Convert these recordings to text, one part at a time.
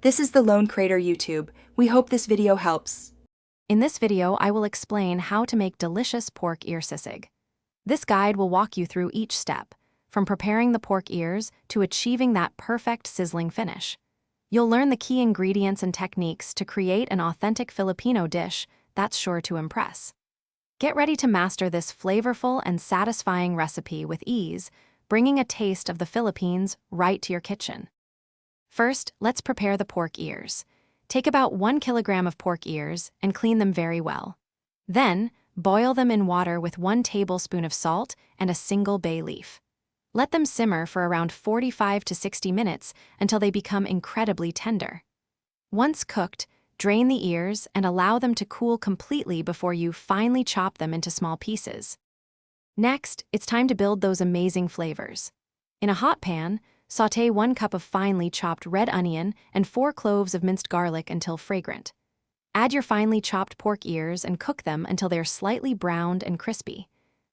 This is the Lone Crater YouTube. We hope this video helps. In this video, I will explain how to make delicious pork ear sisig. This guide will walk you through each step, from preparing the pork ears to achieving that perfect sizzling finish. You'll learn the key ingredients and techniques to create an authentic Filipino dish that's sure to impress. Get ready to master this flavorful and satisfying recipe with ease, bringing a taste of the Philippines right to your kitchen. First, let's prepare the pork ears. Take about 1 kilogram of pork ears and clean them very well. Then, boil them in water with 1 tablespoon of salt and a single bay leaf. Let them simmer for around 45 to 60 minutes until they become incredibly tender. Once cooked, drain the ears and allow them to cool completely before you finely chop them into small pieces. Next, it's time to build those amazing flavors. In a hot pan, sauté 1 cup of finely chopped red onion and 4 cloves of minced garlic until fragrant. Add your finely chopped pork ears and cook them until they're slightly browned and crispy.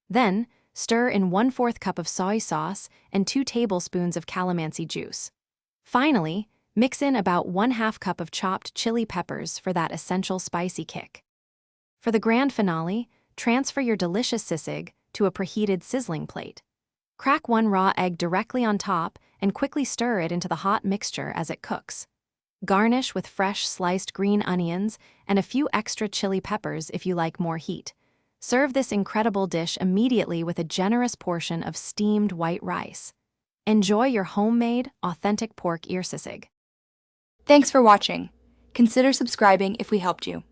Then, stir in 1/4 cup of soy sauce and 2 tablespoons of calamansi juice. Finally, mix in about 1/2 cup of chopped chili peppers for that essential spicy kick. For the grand finale, transfer your delicious sisig to a preheated sizzling plate. Crack 1 raw egg directly on top and quickly stir it into the hot mixture as it cooks. Garnish with fresh sliced green onions and a few extra chili peppers if you like more heat. Serve this incredible dish immediately with a generous portion of steamed white rice. Enjoy your homemade, authentic pork ear sisig. Thanks for watching. Consider subscribing if we helped you.